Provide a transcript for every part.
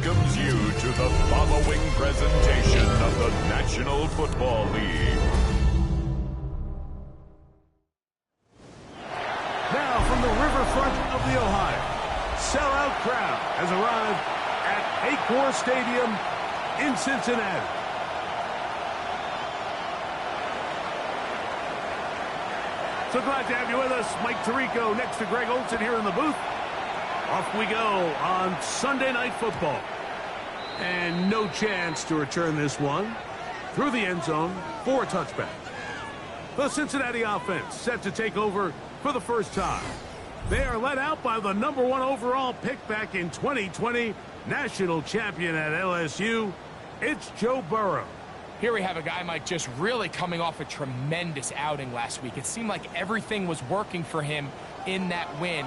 welcomes you to the following presentation of the National Football League. Now from the riverfront of the Ohio, sellout crowd has arrived at Acor Stadium in Cincinnati. So glad to have you with us. Mike Tirico next to Greg Olson here in the booth. Off we go on Sunday Night Football. And no chance to return this one through the end zone for a touchback. The Cincinnati offense set to take over for the first time. They are led out by the #1 overall pick back in 2020, national champion at LSU. It's Joe Burrow. Here we have a guy, Mike, just really coming off a tremendous outing last week. It seemed like everything was working for him in that win.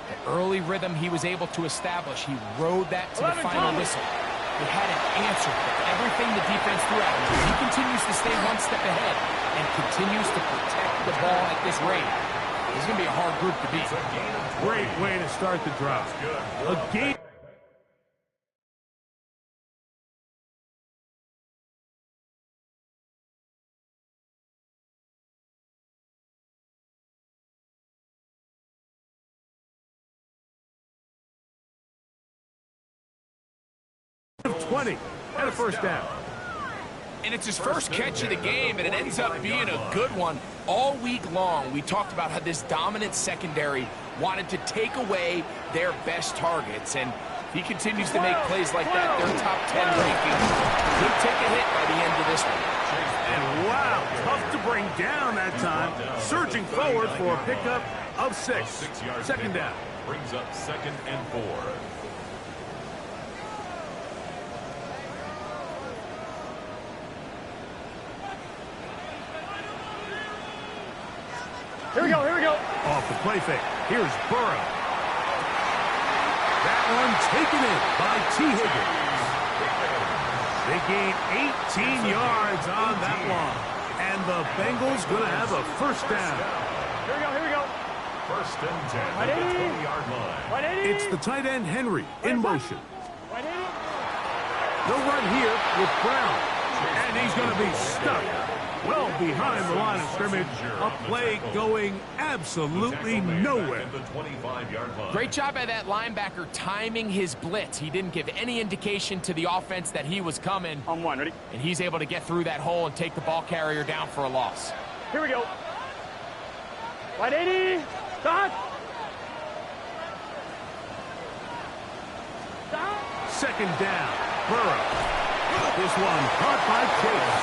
The early rhythm he was able to establish, he rode that to the final whistle. He had an answer for everything the defense threw at him. He continues to stay one step ahead and continues to protect the ball at this rate. This is going to be a hard group to beat. Great way to start the drive. A game. Of 20 and a first down. And it's his first catch of the game, and it ends up being a good one. All week long, we talked about how this dominant secondary wanted to take away their best targets, and if he continues to make plays like that, their top 10 ranking could take a hit by the end of this one. And wow, tough to bring down that time. Surging forward for a pickup of 6. Second down. Brings up 2nd and 4. Here we go, here we go. Off the play fake. Here's Burrow. That one taken in by T. Higgins. They gain 18 yards on that one. And the Bengals going to have a first down. Here we go, here we go. 1st and 10 at the 20-yard line. It's the tight end Henry in motion. Right in. No run here with Brown. And he's going to be stuck well behind the line of scrimmage. A play going absolutely nowhere. Great job by that linebacker timing his blitz. He didn't give any indication to the offense that he was coming. On one, ready? And he's able to get through that hole and take the ball carrier down for a loss. Here we go. 180. Stop. Stop. Second down. Burrow. This one caught by Chase.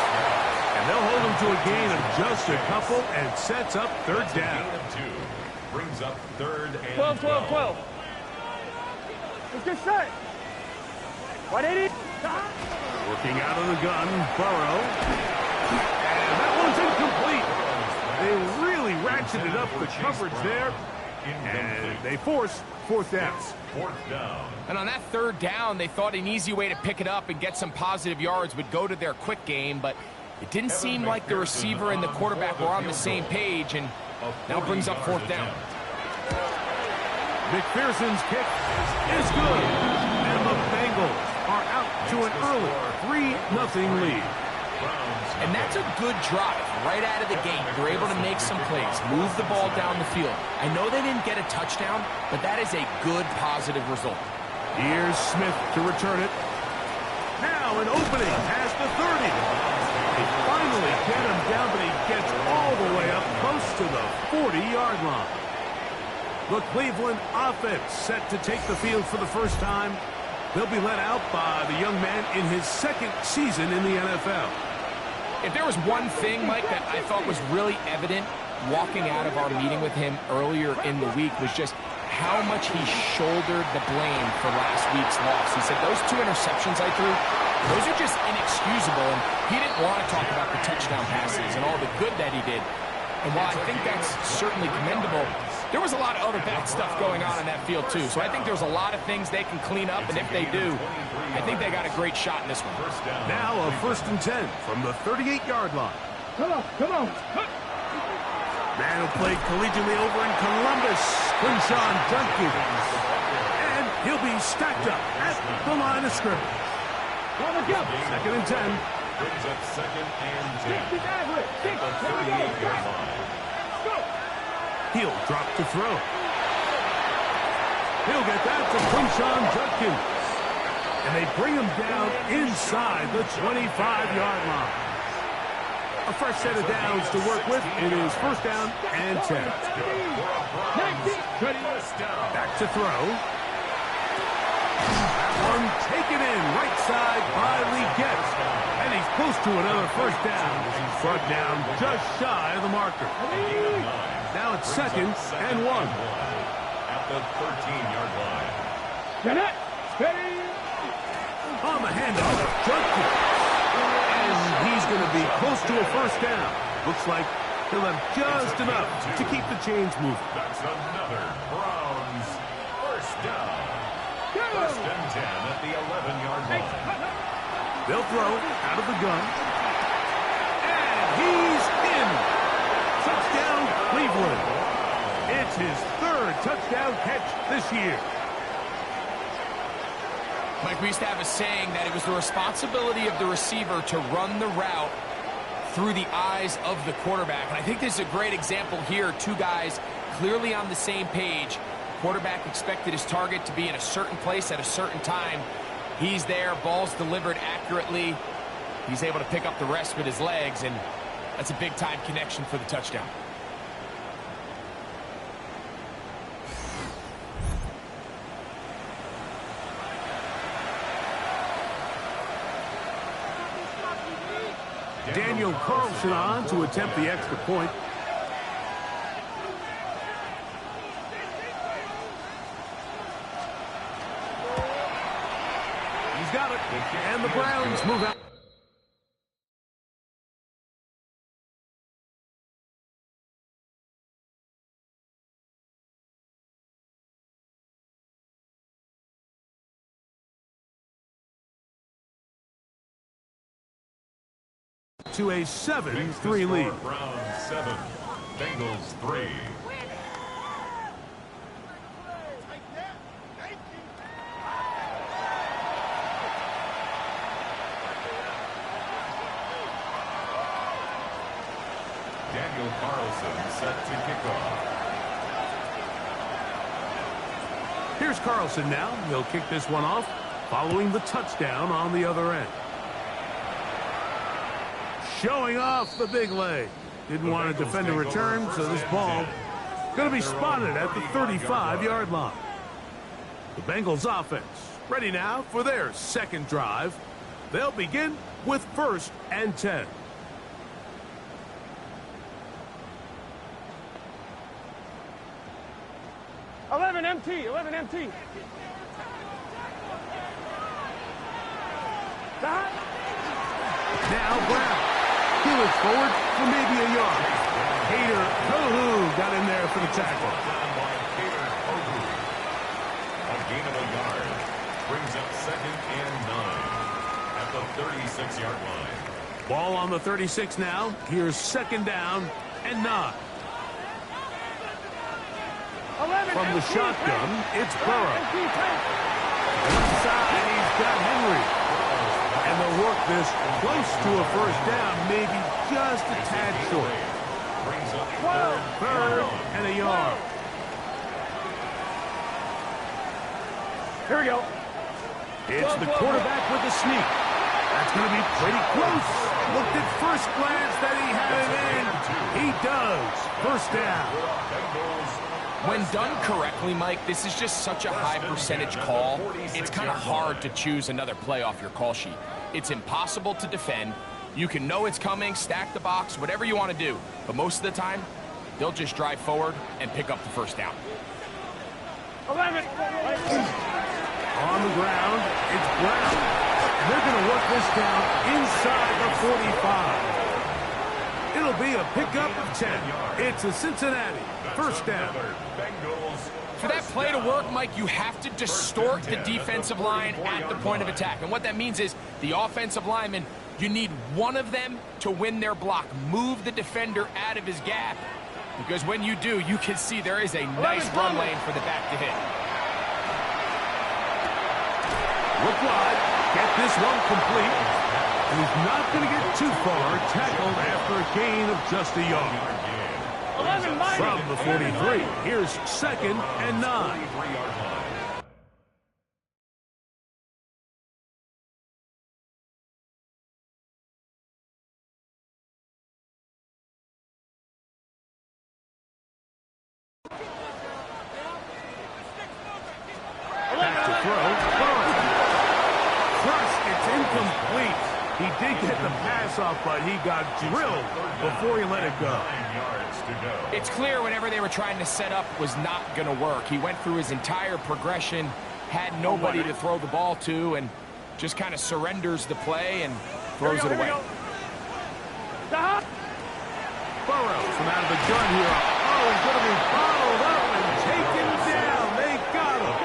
And they'll hold him to a gain of just a couple and sets up third down. Brings up 3rd and 12, 12, 12. Let's get set. 180. Stop. Working out of the gun, Burrow. And that one's incomplete. They really ratcheted up the coverage there. And they force 4th down. 4th down. And on that 3rd down, they thought an easy way to pick it up and get some positive yards would go to their quick game, but it didn't seem like the receiver and the quarterback were on the same page, and now brings up 4th down. McPherson's kick is good. And the Bengals are out to an early 3-0 lead. And that's a good drive right out of the gate. They're able to make some plays, move the ball down the field. I know they didn't get a touchdown, but that is a good positive result. Here's Smith to return it. Now an opening past the 30. They finally get him down, but he gets all the way up close to the 40-yard line. The Cleveland offense set to take the field for the first time. They'll be led out by the young man in his 2nd season in the NFL. If there was one thing, Mike, that I thought was really evident walking out of our meeting with him earlier in the week was just how much he shouldered the blame for last week's loss. He said, those 2 interceptions I threw, those are just inexcusable, and he didn't want to talk about the touchdown passes and all the good that he did. And while I think that's certainly commendable, there was a lot of other bad stuff going on in that field, too. So I think there's a lot of things they can clean up, and if they do, I think they got a great shot in this one. Now a 1st and 10 from the 38-yard line. Come on, come on. Man who played collegiately over in Columbus, Quinshon Judkins. And He'll be stacked up at the line of scrimmage. Second and 10. Brings up second and 10. At the 38-yard line. He'll drop to throw. He'll get that to Quinshon Judkins. And they bring him down inside the 25-yard line. A fresh set of downs to work with. It is first down and 10. Back to throw. That one taken in right side by Legette. And he's close to another first down. He's brought down just shy of the marker. Now it's second and 1. At the 13-yard line. On the handoff, Judkins. And he's going to be close to a first down. Looks like he'll have just enough to keep the chains moving. That's another Browns first down. First and 10 at the 11-yard line. They'll throw out of the gun. And he's in. Touchdown, Cleveland. It's his third touchdown catch this year. Mike, we used to have a saying that it was the responsibility of the receiver to run the route through the eyes of the quarterback. And I think this is a great example here. Two guys clearly on the same page. Quarterback expected his target to be in a certain place at a certain time. He's there, ball's delivered accurately. He's able to pick up the rest with his legs, and that's a big-time connection for the touchdown. Daniel Carlson on to attempt the extra point. He's got it. And the Browns move out. To a 7-3 lead. Browns 7, Bengals 3. Daniel Carlson set to kick off. Here's Carlson now. He'll kick this one off following the touchdown on the other end. Showing off the big leg. Didn't want to defend a return, so this ball going to be spotted at the 35-yard line. The Bengals offense ready now for their second drive. They'll begin with first and 10. Eleven MT. Now Brown. He looks forward for maybe a yard. Hader Kohu got in there for the tackle. A gain of a yard. Brings up second and 9 at the 36-yard line. Ball on the 36 now. Here's second down and 9. From the shotgun, it's Burrow. Inside, he's got Henry. And they'll work this close to a first down, maybe just a tad short. Brings up Third and a yard. Here we go. It's the quarterback with the sneak. That's going to be pretty close. Looked at first glance that he had it in. He does. First down. When done correctly, Mike, this is just such a high percentage call. It's kind of hard to choose another play off your call sheet. It's impossible to defend. You can know it's coming, stack the box, whatever you want to do. But most of the time, they'll just drive forward and pick up the first down. 11. On the ground, it's Brown. They're going to work this down inside the 45. It'll be a pickup of 10. It's a Cincinnati first down. For that play to work, Mike, you have to distort the defensive line at the point of attack. And what that means is the offensive lineman, you need one of them to win their block. Move the defender out of his gap. Because when you do, you can see there is a nice run lane for the back to hit. Look wide. Get this one complete. And he's not going to get too far. Tackled after a gain of just a yard. 11 minus. From the 43, here's 2nd and 9. Back to throw. First, it's incomplete. He did get the pass off, but he got drilled before he let it go. It's clear whatever they were trying to set up was not going to work. He went through his entire progression, had nobody to throw the ball to, and just kind of surrenders the play and throws it away. Burrow from out of the gun here. Oh, he's going to be followed up and taken down. They got him.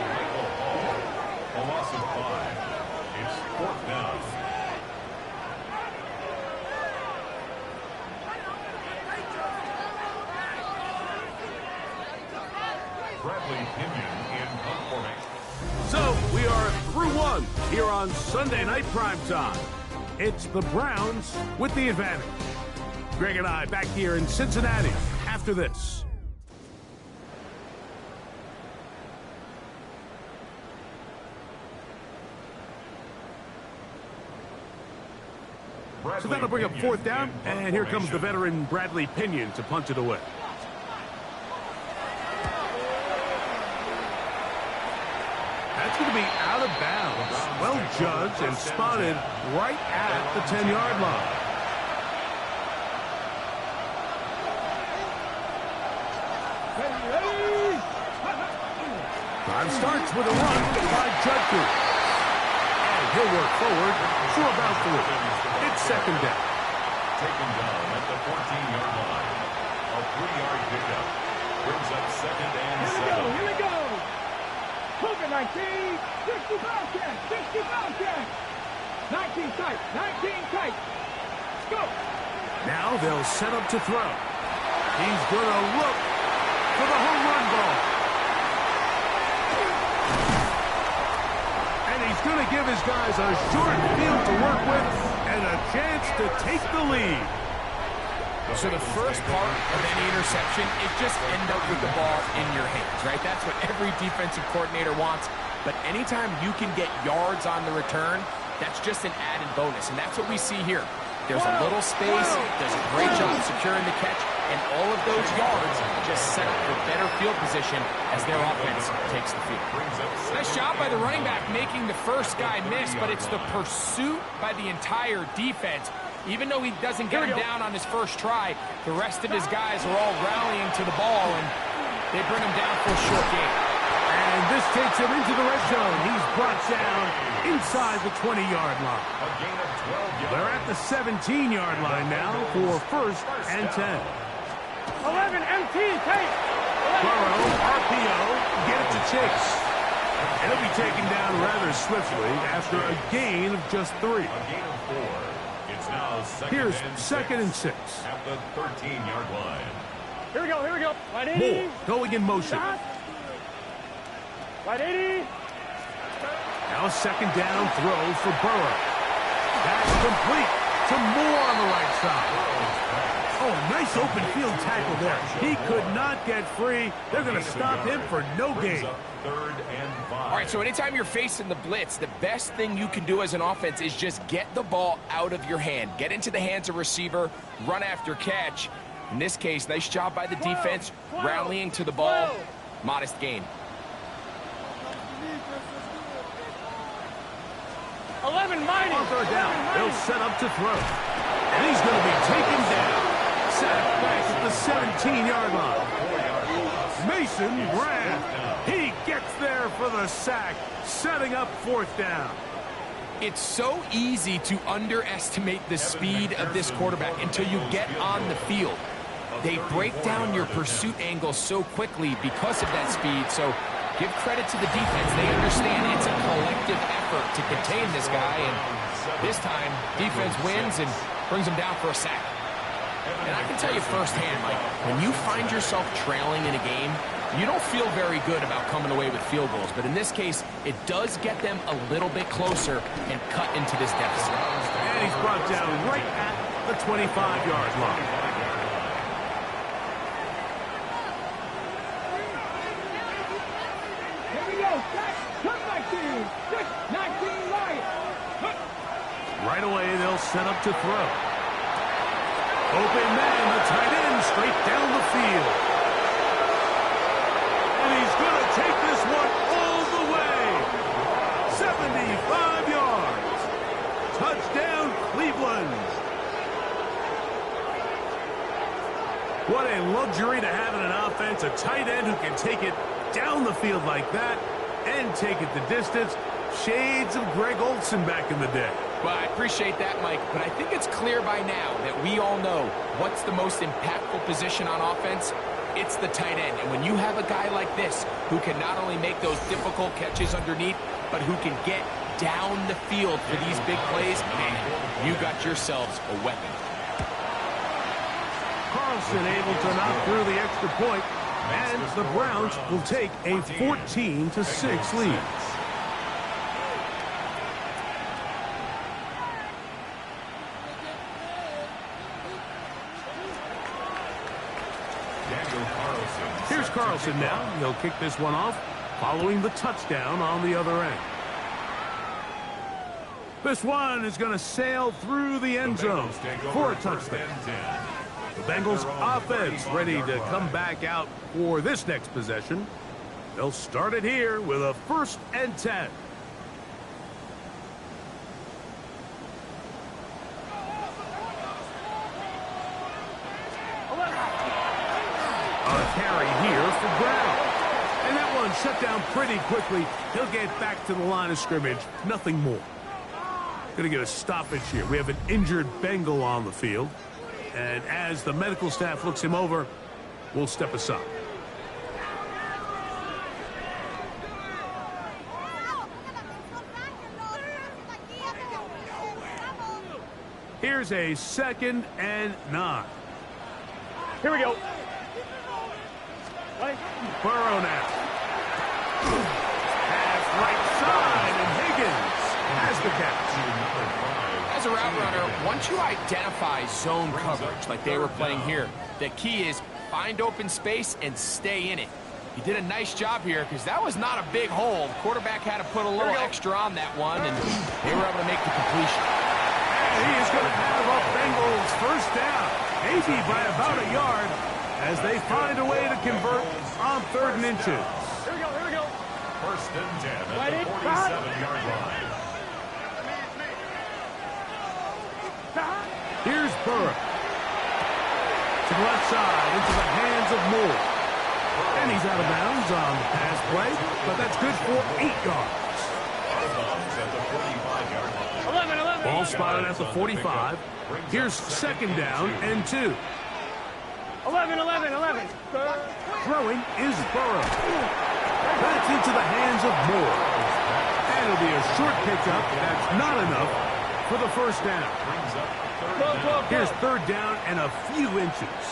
A loss of 5. It's 4th down. Bradley Pinion in punt formation. So we are through one here on Sunday Night Primetime. It's the Browns with the advantage. Greg and I back here in Cincinnati after this. So that'll bring up 4th down, and here comes the veteran Bradley Pinion to punt it away. That's going to be out of bounds. Well judged and spotted right at the 10-yard line. Time starts with a run by Judkins. And he'll work forward for about 3. It's 2nd down. Taken down at the 14-yard line. A 3-yard pickup. Brings up 2nd and 7. Here we go. Hook it, 19. 65 catch. 65 catch. 19 tight. 19 tight. Let's go. Now they'll set up to throw. He's going to look for the home run ball. And he's going to give his guys a short field to work with and a chance to take the lead. So the first part of any interception is just end up with the ball in your hands, right? That's what every defensive coordinator wants. But anytime you can get yards on the return, that's just an added bonus. And that's what we see here. There's a little space, does a great job securing the catch, and all of those yards just set up for better field position as their offense takes the field. Nice job by the running back making the first guy miss, but it's the pursuit by the entire defense. Even though he doesn't get him down on his first try, the rest of his guys are all rallying to the ball, and they bring him down for a short gain. And this takes him into the red zone. He's brought down inside the 20-yard line. A gain of 12 yards. They're at the 17-yard line now for 1st and 10. 11 MT tape. Burrow, RPO, get it to Chase. And he'll be taken down rather swiftly after a gain of just 3. A gain of 4. It's now 2nd Here's and 2nd and 6. at the 13-yard line. Here we go. Here we go. Right 80. Moore going in motion. Right 80. Now 2nd down throw for Burrow. That's complete to Moore on the right side. Oh, nice open field tackle there. He could not get free. They're going to stop him for no gain. 3rd and 5. All right, so anytime you're facing the blitz, the best thing you can do as an offense is just get the ball out of your hand. Get into the hands of receiver, run after catch. In this case, nice job by the defense, rallying to the ball. Modest gain. 11 minus. On 3rd down, they'll set up to throw. And he's going to be taken down. Sacked back at the 17-yard line. Mason Graham. He gets there for the sack, setting up 4th down. It's so easy to underestimate the speed of this quarterback until you get on the field. They break down your pursuit angle so quickly because of that speed, so give credit to the defense. They understand it's a collective effort to contain this guy, and this time, defense wins and brings him down for a sack. And I can tell you firsthand, Mike, when you find yourself trailing in a game, you don't feel very good about coming away with field goals. But in this case, it does get them a little bit closer and cut into this deficit. And he's brought down right at the 25-yard line. Here we go. Come back team. 19 right. Right away, they'll set up to throw. Open man, the tight end, straight down the field. And he's going to take this one all the way. 75 yards. Touchdown, Cleveland. What a luxury to have in an offense. A tight end who can take it down the field like that and take it the distance. Shades of Greg Olsen back in the day. Well, I appreciate that, Mike, but I think it's clear by now that we all know what's the most impactful position on offense. It's the tight end. And when you have a guy like this who can not only make those difficult catches underneath, but who can get down the field for these big plays, man, you got yourselves a weapon. Carlson able to knock through the extra point, and the Browns will take a 14-6 lead. Here's Carlson now. He'll kick this one off, following the touchdown on the other end. This one is going to sail through the end zone for a touchdown. The Bengals offense ready to come back out for this next possession. They'll start it here with a 1st and 10. A carry here for Brown. And that one shut down pretty quickly. He'll get back to the line of scrimmage. Nothing more. Going to get a stoppage here. We have an injured Bengal on the field. And as the medical staff looks him over, we'll step aside. Here's a 2nd and 9. Here we go. Burrow now. Pass right side, and Higgins has the catch. As a route runner, once you identify zone coverage like they were playing here, the key is find open space and stay in it. He did a nice job here because that was not a big hole. Quarterback had to put a little extra on that one, and they were able to make the completion. And he is going to have a Bengals 1st down, maybe by about a yard, as they find a way to convert on 3rd and inches. Here we go. Here we go. 1st and 10 at the 47-yard line. Here's Burrow. To the left side, into the hands of Moore. And he's out of bounds on the pass play, but that's good for 8 yards. At the 45-yard line. 11. Ball spotted at the 45. Here's 2nd down and 2. 11. Throwing is Burrow. That's into the hands of Moore. And it'll be a short pickup. That's not enough for the 1st down. Here's 3rd down and a few inches.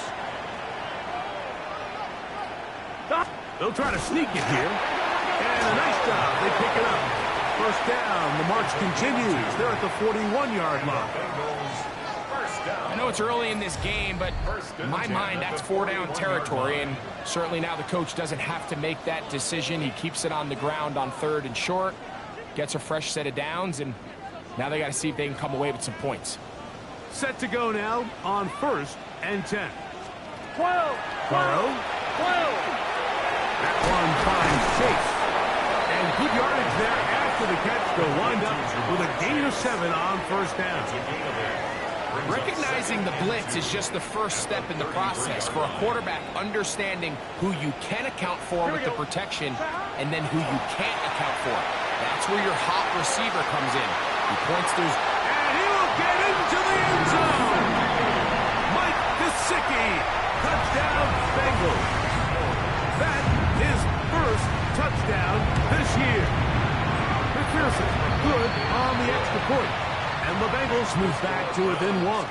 They'll try to sneak it here. And a nice job. They pick it up. 1st down. The march continues. They're at the 41-yard line. I know it's early in this game, but in my mind, that's 4-down territory, and certainly now the coach doesn't have to make that decision. He keeps it on the ground on 3rd and short, gets a fresh set of downs, and now they got to see if they can come away with some points. Set to go now on 1st and 10. 12. Burrow. 12. That one finds Chase. And good yardage there after the catch. They'll wind up with a gain of 7 on 1st down. Recognizing the blitz is just the first step in the process for a quarterback understanding who you can account for with the protection and then who you can't account for. That's where your hot receiver comes in. He points those. And he will get into the end zone. Mike Gesicki. Touchdown, Bengals. That is 1st touchdown this year. McPherson good on the extra point. And the Bengals move back to within 1. 14.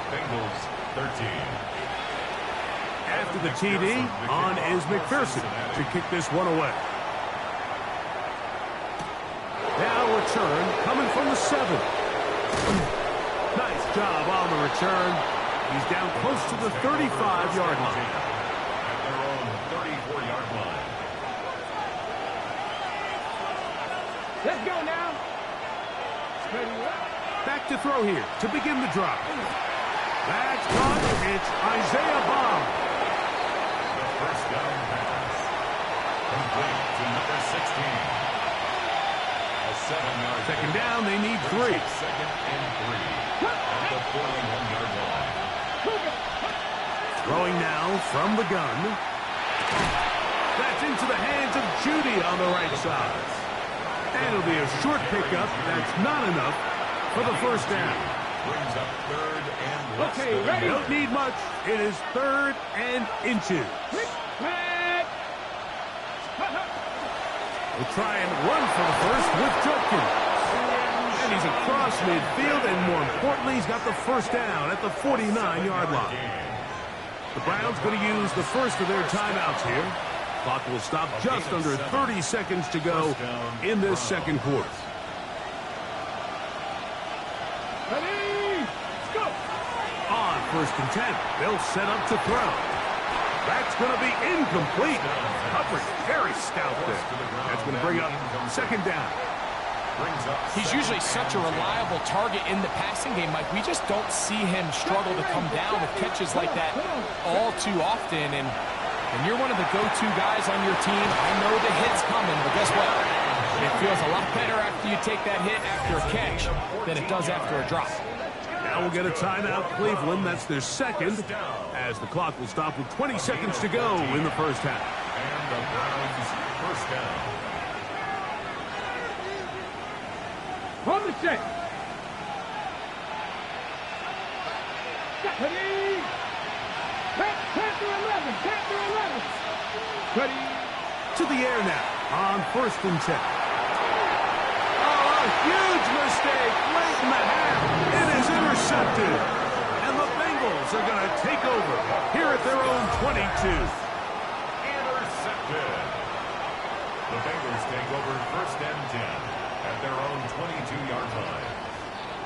Bengals 13. After the TD, on is McPherson to kick this one away. Now return coming from the 7. Nice job on the return. He's down close to the 35-yard line. At their own 34-yard line. Let's go now. Back to throw here to begin the drive. That's caught. It's Isaiah Bond. The first down pass. Complete to number 16. A 7-yard. Second down, they need 3. Second and 3. At the 41-yard line. Throwing now from the gun. That's into the hands of Judy on the right side. And it'll be a short pickup. That's not enough for the first down. Brings up third and less. Okay, ready? Don't need much. It is 3rd and inches. We'll try and run for the first with Judkins. And he's across midfield, and more importantly, he's got the first down at the 49-yard line. The Browns going to use the first of their timeouts here. Clock will stop just under 30 seconds to go in this second quarter. Ready? Go! On 1st and 10, they'll set up to throw. That's going to be incomplete. Coverage very stout there. That's going to bring up 2nd down. He's usually such a reliable target in the passing game, Mike. We just don't see him struggle to come down with catches like that all too often. And you're one of the go-to guys on your team. I know the hit's coming, but guess what? It feels a lot better after you take that hit after a catch than it does after a drop. Now we'll get a timeout, Cleveland. That's their second, as the clock will stop with 20 seconds to go in the first half. And the Browns first down. On the set. Ready? Panther 11. Panther 11. Ready? To the air now on 1st and 10. Oh, a huge mistake late in the half. It is intercepted. And the Bengals are going to take over here at their own 22. Intercepted. The Bengals take over 1st and 10 at their own 22-yard line.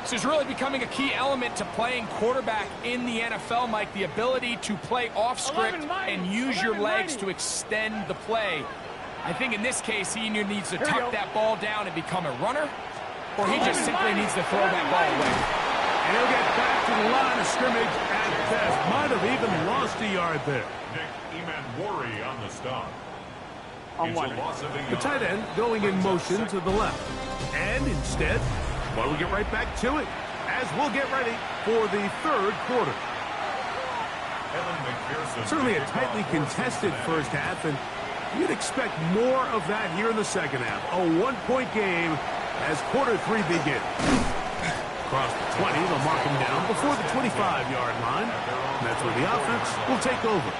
This is really becoming a key element to playing quarterback in the NFL, Mike. The ability to play off script and use your legs to extend the play. I think in this case, he either needs to tuck that ball down and become a runner, or he just simply needs to throw that ball away. And he'll get back to the line of scrimmage at best. Might have even lost a yard there. Nick Emanwari on the stop. The tight end going in motion to the left. And instead, why don't we get right back to it, as we'll get ready for the 3rd quarter. Certainly a tightly contested first half, and you'd expect more of that here in the second half. A 1-point game as quarter 3 begins. Across the 20, they'll mark him down before the 25-yard line. And that's where the offense will take over.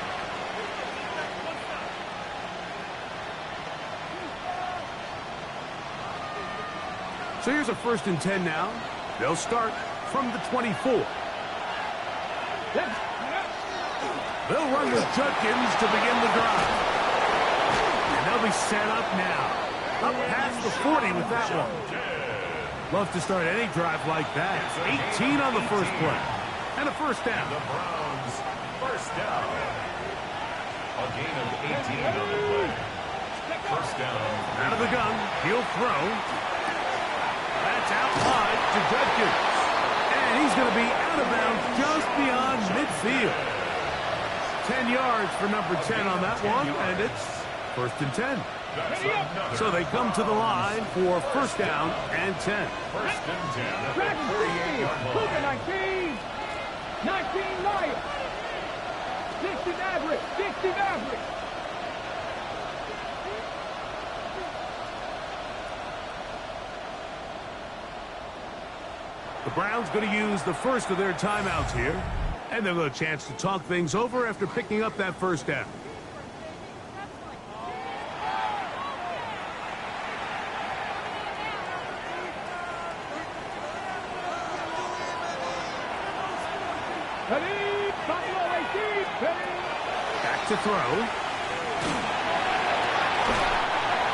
So here's a 1st and 10 now. They'll start from the 24. They'll run with Judkins to begin the drive. And they'll be set up now. Up past the 40 with that one. Love to start any drive like that. 18 on the first play. And a first down. The Browns first down. A gain of 18 on the play. First down. Out of the gun. He'll throw. That's out wide to Judkins. And he's going to be out of bounds just beyond midfield. 10 yards for number 10 on that one, and it's 1st and 10. So they come to the line for first down and 10. 1st and 10 at the Dragon 48-yard line. 19. 19 Lions. 60 average. 60 average. The Browns going to use the first of their timeouts here, and they'll get a chance to talk things over after picking up that first down. Ready? to throw.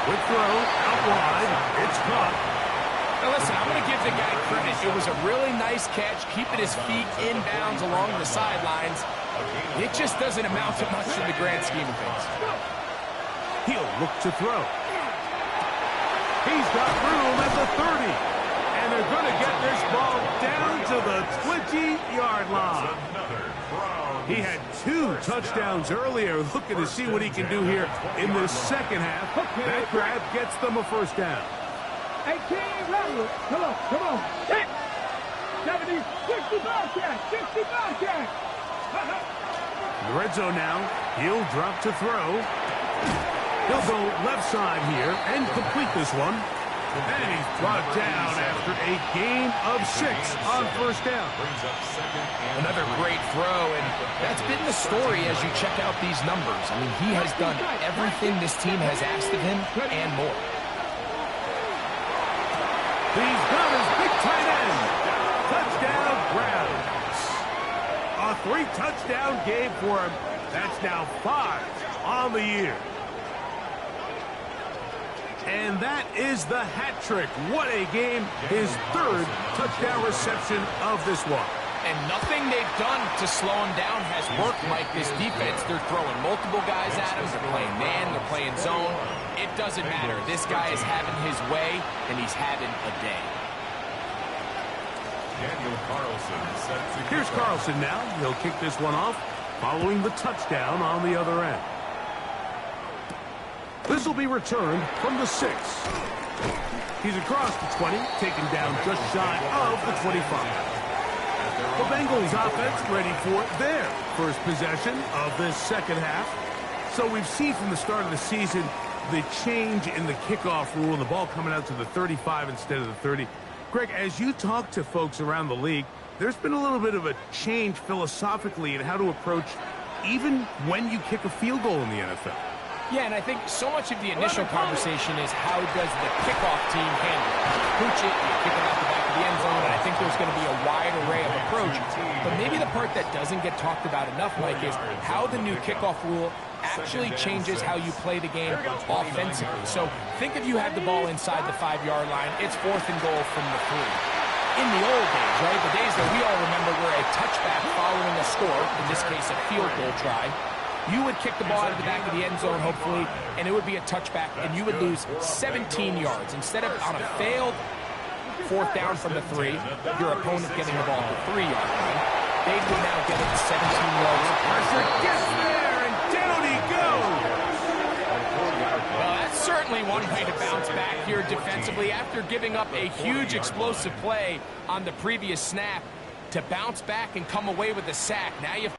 Quick throw, out wide. It's caught. Now listen, I'm going to give the guy credit. It was a really nice catch, keeping his feet in bounds along the sidelines. It just doesn't amount to much in the grand scheme of things. He'll look to throw. He's got room at the 30. And they're going to get this ball down to the 20-yard line. He had 2 touchdowns earlier, looking to see what he can do here in the second half. That grab gets them a first down. 18, rattle. Come on, come on. 6, 70, 65 catch, 65 catch. In the red zone now, he'll drop to throw. He'll go left side here and complete this one. And he's brought down after a gain of 6 on first down. Another great throw, and that's been the story as you check out these numbers. I mean, he has done everything this team has asked of him and more. He's got his big tight end. Touchdown Browns. A 3-touchdown game for him. That's now 5 on the year. And that is the hat trick. What a game. His 3rd touchdown reception of this one. And nothing they've done to slow him down has worked like this defense. They're throwing multiple guys at him. They're playing man. They're playing zone. It doesn't matter. This guy is having his way, and he's having a day. Daniel Carlson set to Here's Carlson now. He'll kick this one off following the touchdown on the other end. This will be returned from the 6. He's across the 20, taken down just shy of the 25. The Bengals offense ready for their first possession of this second half. So we've seen from the start of the season the change in the kickoff rule and the ball coming out to the 35 instead of the 30. Greg, as you talk to folks around the league, there's been a little bit of a change philosophically in how to approach even when you kick a field goal in the NFL. Yeah, and I think so much of the initial conversation is how does the kickoff team handle it? You pooch it, you kick it out the back of the end zone, and I think there's going to be a wide array of approach. But maybe the part that doesn't get talked about enough, Mike, is how the new kickoff rule actually changes how you play the game offensively. So think if you had the ball inside the 5-yard line, it's 4th and goal from the 3. In the old days, right, the days that we all remember were a touchback following a score, in this case a field goal try, you would kick the ball out of the back of the end zone, hopefully, and it would be a touchback, and you would lose 17 yards. Instead of on a failed 4th down from the 3, your opponent getting the ball at the 3-yard line, they would now get it to 17 yards. Pressure gets there, and down he goes. Well, that's certainly one way to bounce back here defensively. After giving up a huge explosive play on the previous snap, to bounce back and come away with a sack. Now you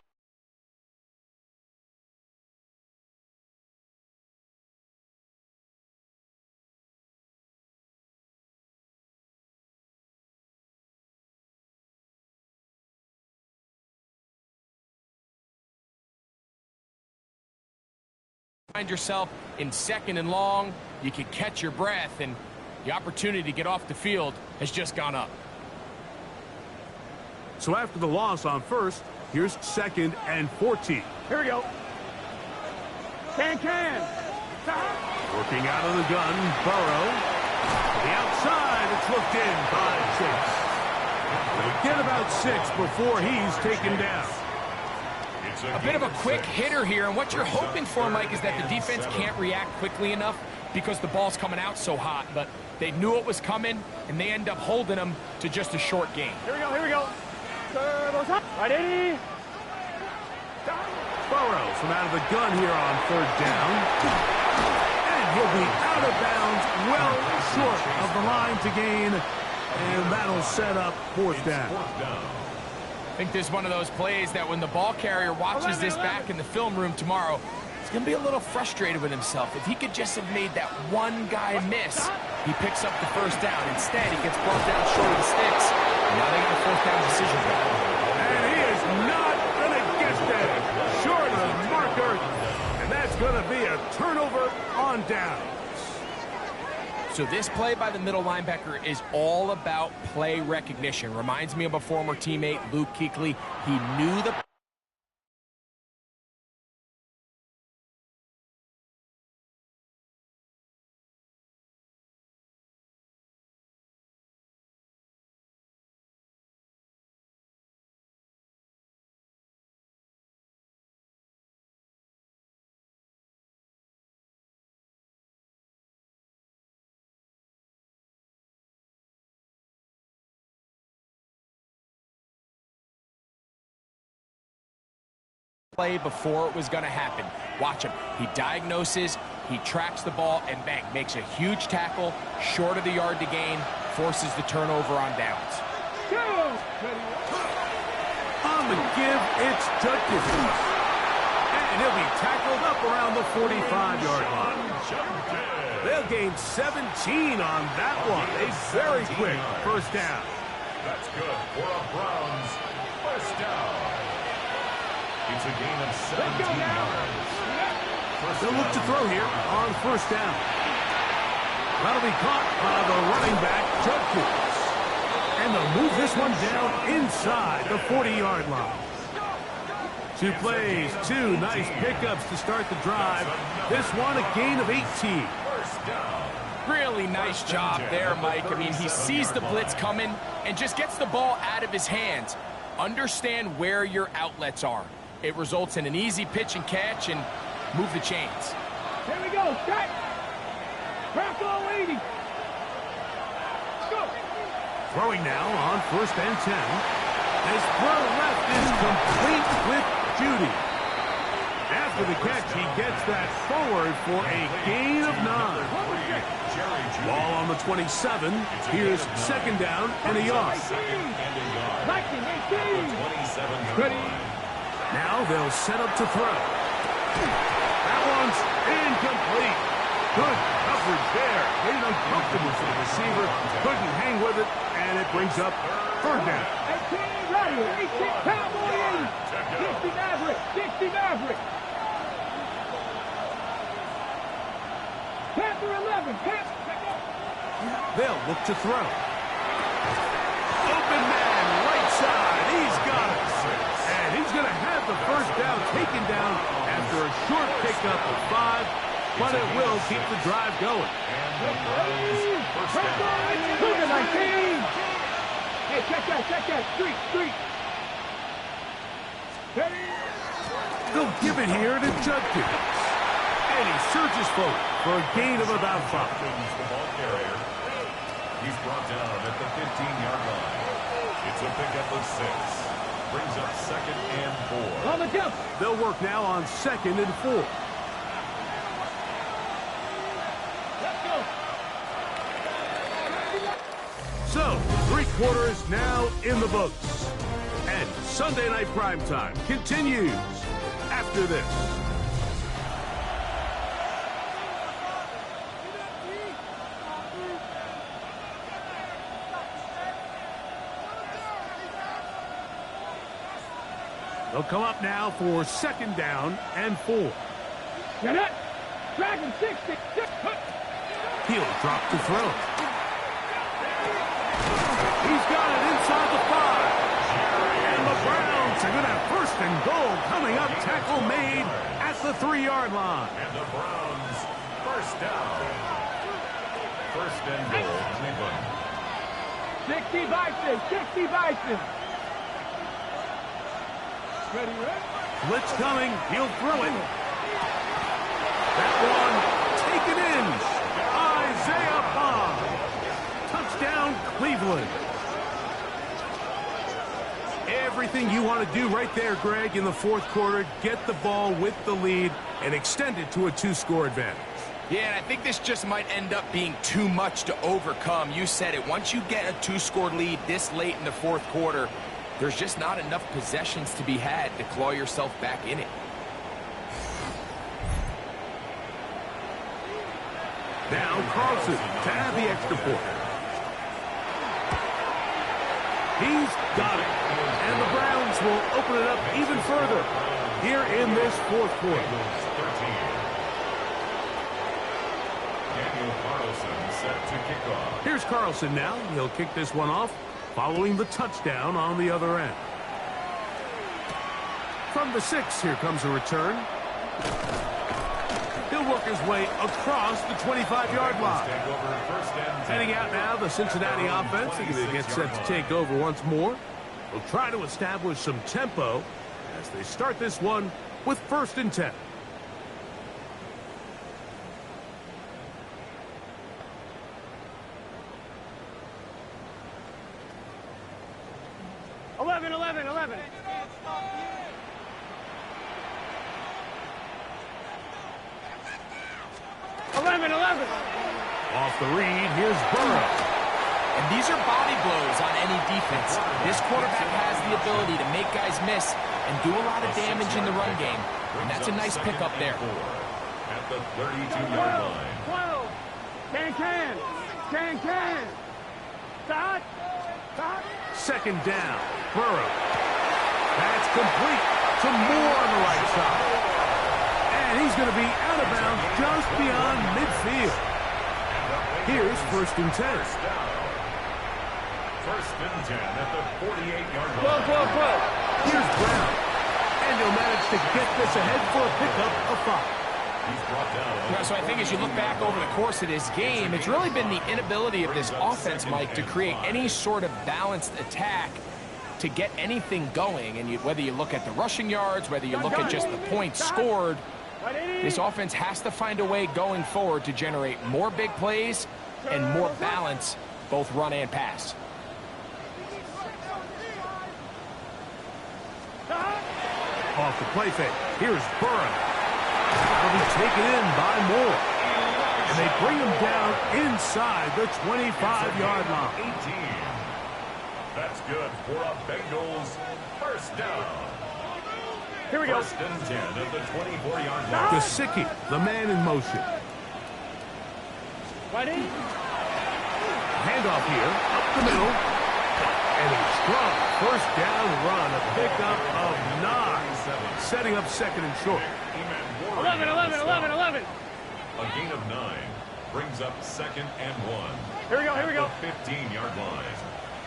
find yourself in 2nd and long, you can catch your breath, and the opportunity to get off the field has just gone up. So after the loss on first, here's 2nd and 14. Here we go. Can. Working out of the gun, Burrow. To the outside, it's looked in by Chase. They'll get about 6 before he's taken down. A bit of a quick hitter here, and what you're hoping for, Mike, is that the defense can't react quickly enough because the ball's coming out so hot, but they knew it was coming, and they end up holding them to just a short game. Here we go. Ready? Burrow from out of the gun here on 3rd down. And he'll be out of bounds, well short of the line to gain, and that'll set up 4th down. I think this is one of those plays that when the ball carrier watches this back in the film room tomorrow, he's going to be a little frustrated with himself. If he could just have made that one guy miss, he picks up the 1st down. Instead, he gets brought down short of the sticks. And now they got a 4th down decision. And he is not going to get there. Short of the marker. And that's going to be a turnover on downs. So this play by the middle linebacker is all about play recognition. Reminds me of a former teammate, Luke Kuechly. He knew the play before it was going to happen. Watch him. He diagnoses, he tracks the ball, and bang, makes a huge tackle, short of the yard to gain, forces the turnover on downs. On the give, it's Judkins. And he'll be tackled up around the 45-yard line. They'll gain 17 on that one. A very quick first down. That's good for a Browns first down. It's a gain of 17 yards. They'll look to throw here on first down. That'll be caught by the running back, Judkins. And they'll move this one down inside the 40-yard line. 2 plays, 2 nice pickups to start the drive. This one a gain of 18. Really nice job there, Mike. I mean, he sees the blitz coming and just gets the ball out of his hands. Understand where your outlets are. It results in an easy pitch and catch and move the chains. Here we go, strike. Bronco 80. Go. Throwing now on first and 10. His throw left is complete with Judy. After the catch, he gets that forward for a gain of 9. Ball on the 27. Here's second down and a yard. 19, 18. Ready. Now they'll set up to throw. That one's incomplete. Good coverage there. Made it uncomfortable for the receiver. Couldn't hang with it, and it brings up third down. 18, ready. 18, Cowboy 80. 60 Maverick. 60 Maverick. Panther 11. Panther. They'll look to throw. Open man, right side. He's got it. And he's going to have the first down taken down after a short pickup of 5, but it will keep the drive going. Cougar 19. Hey, check that. Street. Ready. They'll give it here to Judkins. And he surges forward for a gain of about 5. The ball carrier. He's brought down at the 15-yard line. It's a pickup of 6. Brings up second and 4. On the jump. They'll work now on second and 4. Let's go. So, 3 quarters now in the books. And Sunday Night Primetime continues after this. They'll come up now for second down and 4. Get it. Dragon 60. He'll drop to throw. He's got it inside the 5. And the Browns are going to have first and goal coming up. Tackle made at the 3-yard line. And the Browns first down. First and goal, Cleveland. 60 Bison. Ready. Blitz coming. He'll throw it. That one taken in. Isaiah Bond. Touchdown, Cleveland. Everything you want to do right there, Greg, in the 4th quarter. Get the ball with the lead and extend it to a 2-score advantage. Yeah, and I think this just might end up being too much to overcome. You said it. Once you get a 2-score lead this late in the 4th quarter, there's just not enough possessions to be had to claw yourself back in it. Now Carlson to add the extra point. He's got it. And the Browns will open it up even further here in this 4th quarter. Daniel Carlson set to kick off. Here's Carlson now. He'll kick this one off, following the touchdown on the other end. From the 6, here comes a return. He'll work his way across the 25-yard line. Heading out now, the Cincinnati offense. They're going to get set to take over once more. They'll try to establish some tempo as they start this one with first and 10. 11. Off the read, here's Burrow. And these are body blows on any defense. This quarterback has the ability to make guys miss and do a lot of damage in the run game. And that's a nice pickup there. At the 32-yard line. 12. Can. Start. Second down, Burrow. That's complete to Moore on the right side. And he's going to be out of bounds just beyond midfield. Here's 1st and 10. First and 10 at the 48-yard line. 12. Here's Brown. And he'll manage to get this ahead for a pickup of 5. He's brought down. Yeah, so I think as you look back over the course of this game, it's really been the inability of this offense, Mike, to create any sort of balanced attack to get anything going. And whether you look at the rushing yards, whether you look at just the points scored, this offense has to find a way going forward to generate more big plays and more balance, both run and pass. Off the play fake. Here's Burrow. That'll be taken in by Moore. And they bring him down inside the 25-yard line. 18. That's good for a Bengals first down. Here we go. First and 10 at the 24-yard line. Gesicki, the man in motion. Ready? Handoff here, up the middle. And a strong first down run, a pickup of 9. Setting up second and short. 11. A gain of 9 brings up second and 1. Here we go. The 15-yard line.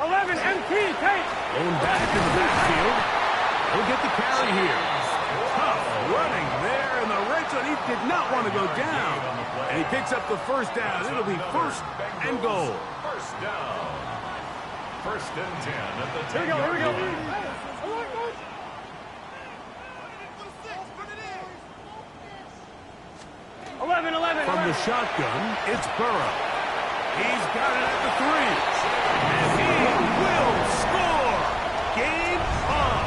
11, MT, take. Going back in the backfield. He'll get the carry here. Tough running there in the red zone. He did not want to go down. And he picks up the first down. It'll be first and goal. First down. First and 10 at the 10-yard Here we go. line. 11. From the shotgun, it's Burrow. He's got it at the 3. And he will score. Game on.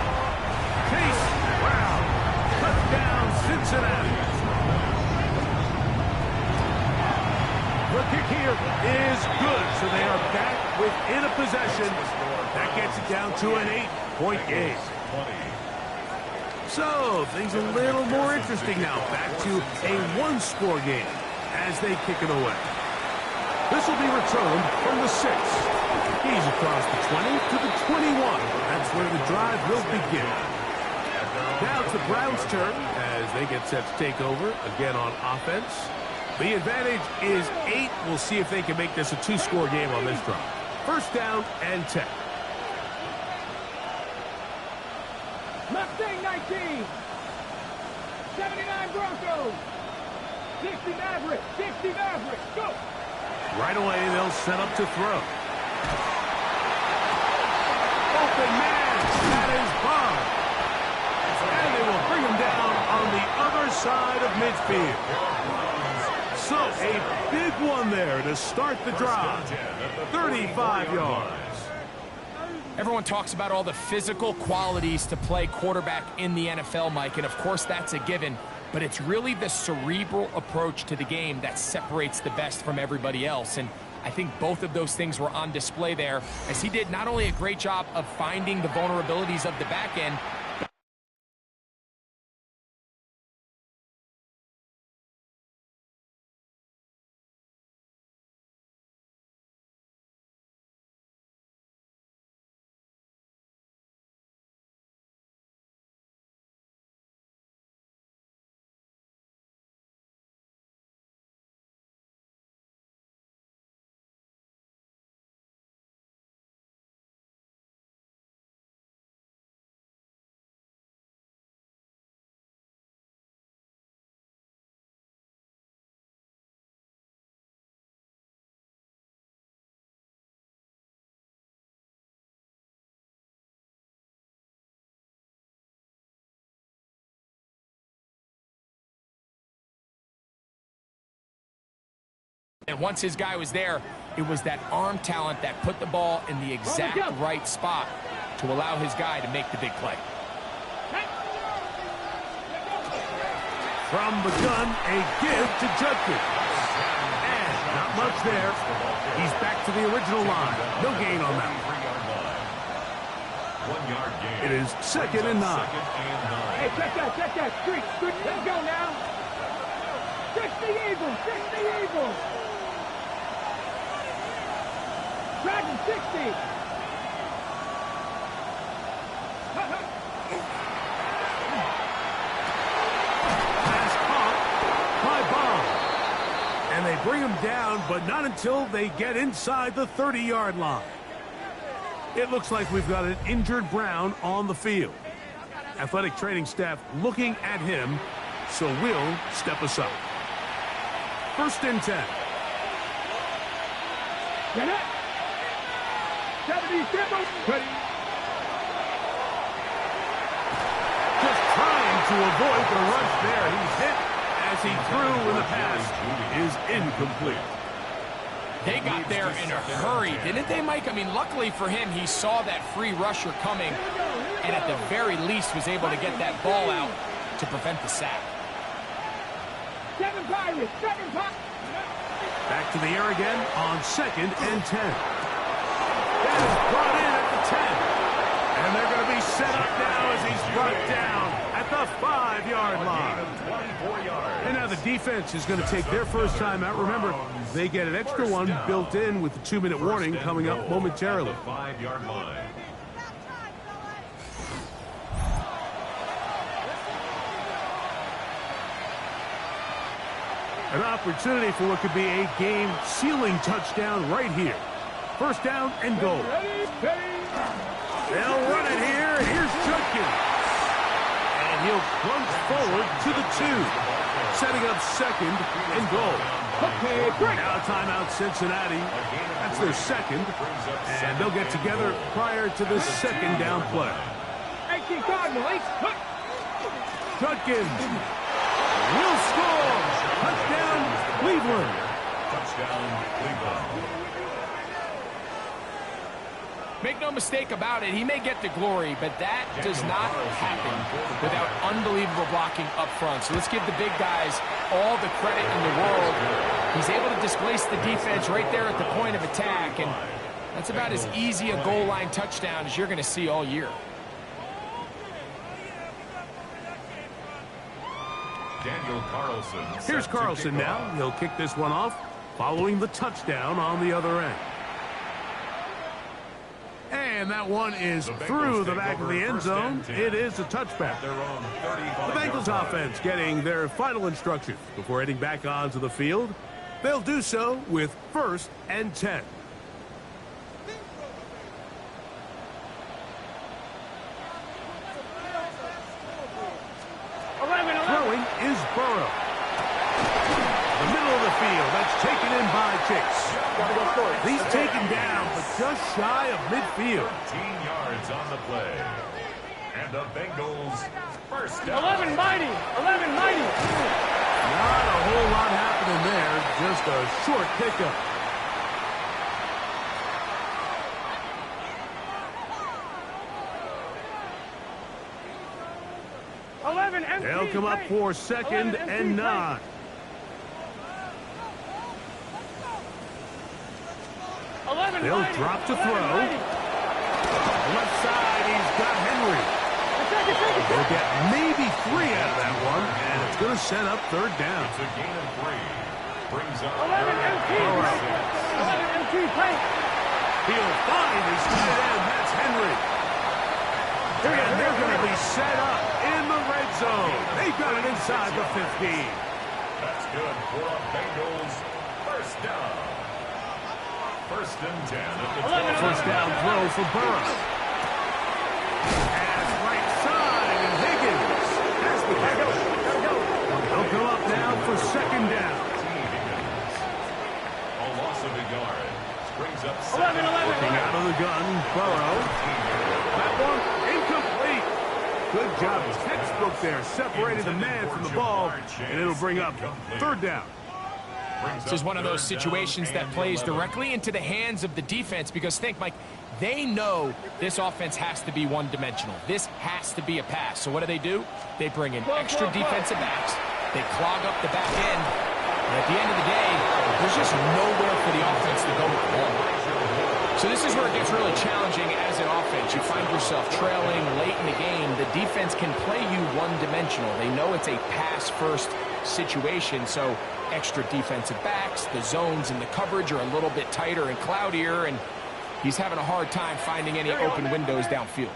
Chase Brown. Touchdown, Cincinnati. The kick here is good, so they are back within a possession. That gets it down to an 8-point game. So, things a little more interesting now. Back to a one-score game as they kick it away. This will be returned from the 6. He's across the 20 to the 21. That's where the drive will begin. Now it's the Browns' turn as they get set to take over again on offense. The advantage is 8. We'll see if they can make this a 2-score game on this drive. First down and 10. Mustang 19. 79 Broncos. 60 Mavericks. Go. Right away, they'll set up to throw. Open man. That is Bob. And they will bring him down on the other side of midfield. So, a big one there to start the drive. 35 yards. Everyone talks about all the physical qualities to play quarterback in the NFL, Mike, and of course that's a given, but it's really the cerebral approach to the game that separates the best from everybody else, and I think both of those things were on display there, as he did not only a great job of finding the vulnerabilities of the back end, and once his guy was there, it was that arm talent that put the ball in the exact right spot to allow his guy to make the big play. From the gun, a give to Judkins. Not much there. He's back to the original line. No gain on that. 1 yard gain. It is second and 9. Hey, check that. Street. Let's go now. Fix the Eagles. Dragon 60. Pass caught by Bond. And they bring him down, but not until they get inside the 30-yard line. It looks like we've got an injured Brown on the field. Athletic training staff looking at him, so we'll step aside. First and 10. Get it. 70, step up. Ready. Just trying to avoid the rush there. He's hit as he threw, and the pass is incomplete. They got there in a hurry, didn't they, Mike? I mean, luckily for him, he saw that free rusher coming, and at the very least was able to get that ball out to prevent the sack. 7 Pirates. Back to the air again on second and 10. That is brought in at the 10. And they're going to be set up now as he's brought down at the 5-yard line. And now the defense is going to take their first time out. Remember, they get an extra one built in with the 2-minute warning coming up momentarily. 5-yard line. An opportunity for what could be a game-sealing touchdown right here. First down and goal. They'll run it here. Here's Judkins. And he'll plunge forward to the 2. Setting up second and goal. Now timeout Cincinnati. That's their second. And they'll get together prior to the second down play. Judkins will score. Touchdown, Cleveland. Touchdown, Cleveland. Make no mistake about it, he may get the glory, but that does not happen without unbelievable blocking up front. So let's give the big guys all the credit in the world. He's able to displace the defense right there at the point of attack, and that's about as easy a goal line touchdown as you're going to see all year. Daniel Carlson. Here's Carlson now. He'll kick this one off following the touchdown on the other end. And that one is through the back of the end zone. It is a touchback. The Bengals offense getting their final instructions before heading back onto the field. They'll do so with first and 10. Throwing is Burrow. The middle of the field. That's taken in by Chase. He's taken down, but just shy of midfield. 13 yards on the play. And the Bengals first down. 11 mighty. Not a whole lot happening there. Just a short pickup. They'll come up for second and 9. They'll drop to throw. Left side, he's got Henry. They'll get maybe 3 out of that one, and it's going to set up third down. It's a gain of 3. Brings up 11 MT. He'll find his tight end. That's Henry. And they're going to be set up in the red zone. They've got it inside the 15. That's good for a Bengals first down. First and 10 at the 12. First down throw for Burrow. Pass right side, and Higgins has the catch. They'll come up now for second down. A loss of a yard. Brings up 11. Looking out of the gun, Burrow. That one incomplete. Good job. Textbook there. Separated the man from the ball, and it'll bring up third down. This is one of those situations that plays directly into the hands of the defense because think, Mike, they know this offense has to be one-dimensional. This has to be a pass. So what do? They bring in extra defensive backs. They clog up the back end. And at the end of the day, there's just nowhere for the offense to go with the ball. So this is where it gets really challenging as an offense. You find yourself trailing late in the game. The defense can play you one-dimensional. They know it's a pass-first situation, so extra defensive backs, the zones and the coverage are a little bit tighter and cloudier, and he's having a hard time finding any open windows downfield.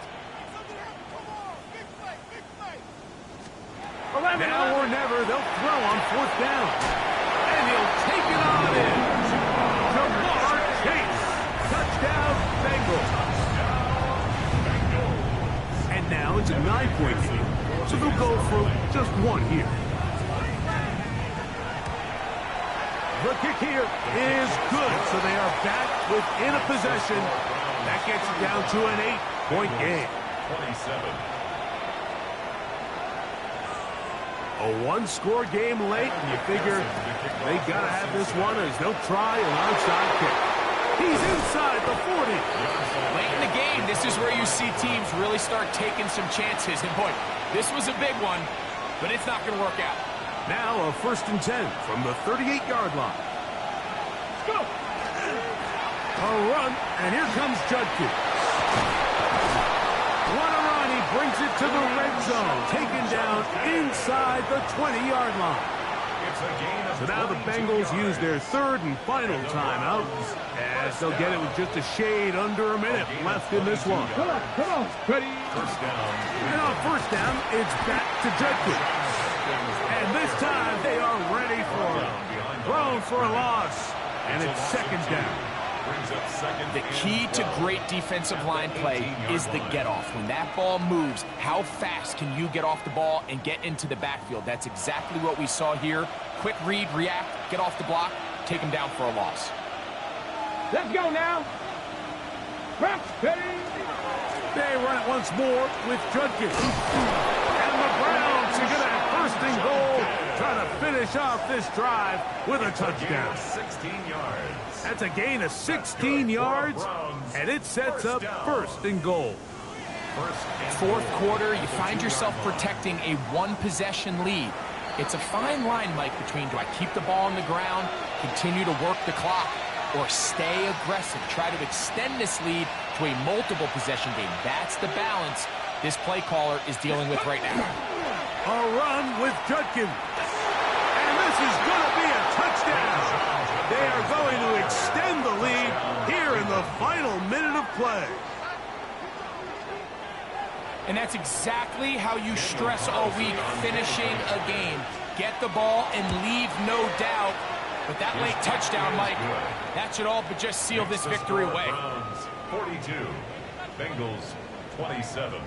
Now or never, they'll throw on 4th down. And he'll take it on in. Jamar Chase. Touchdown, Bengals. And now it's a 9-point game. So they'll go for just one here. The kick here is good. So they are back within a possession. That gets it down to an 8-point game. 27. A one-score game late, and you figure they got to have this one as they'll try an onside kick. He's inside the 40. Late in the game, this is where you see teams really start taking some chances. And boy, this was a big one, but it's not going to work out. Now a 1st and 10 from the 38-yard line. Let's go. A run, and here comes Judkins. What a run. He brings it to the red zone. Taken down inside the 20-yard line. So now the Bengals use their 3rd and final timeout, as they'll get it with just a shade under a minute left in this one. Come on, ready. First down. And on 1st down, it's back to Judkins. And this time they are ready for it. Thrown for a loss, and it's 2nd down. The key to great defensive line play is the get-off. When that ball moves, how fast can you get off the ball and get into the backfield? That's exactly what we saw here. Quick read, react, get off the block, take him down for a loss. Let's go now. Ready. They run it once more with Judkins. And the Browns are going to have 1st and goal, trying to finish off this drive with a touchdown. 16 yards. That's a gain of 16 yards, and it sets up 1st and goal. 4th quarter, you find yourself protecting a one-possession lead. It's a fine line, Mike, between do I keep the ball on the ground, continue to work the clock, or stay aggressive, try to extend this lead to a multiple possession game. That's the balance this play caller is dealing with right now. A run with Judkins. And this is going to be a touchdown. They are going to extend the lead here in the final minute of play. And that's exactly how you stress all week, finishing a game. Get the ball and leave no doubt. But that late touchdown, Mike, that should all but just seal this victory away. 42, Bengals 27.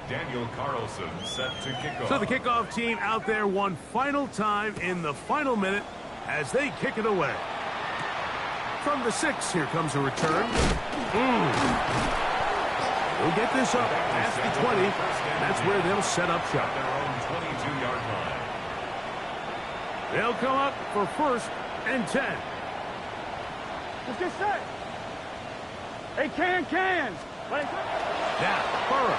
Daniel Carlson set to kick off. So the kickoff team out there one final time in the final minute as they kick it away. From the 6, here comes a return. They'll get this up past the 20. That's where they'll set up shop. Their own 22-yard line. They'll come up for 1st and 10. Let's get set. They can. Now, Burrow.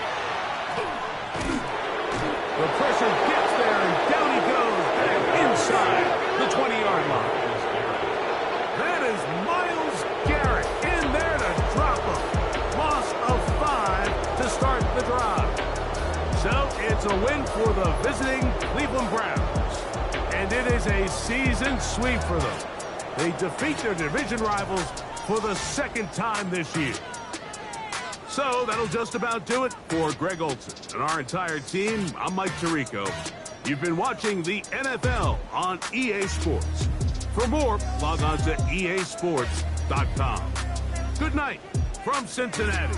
The pressure gets there, and down he goes back inside the 20-yard line. That is Myles Garrett in there to drop him. Loss of 5 to start the drive. So it's a win for the visiting Cleveland Browns. And it is a season sweep for them. They defeat their division rivals for the 2nd time this year. So that'll just about do it for Greg Olson and our entire team. I'm Mike Tirico. You've been watching the NFL on EA Sports. For more, log on to easports.com. Good night from Cincinnati.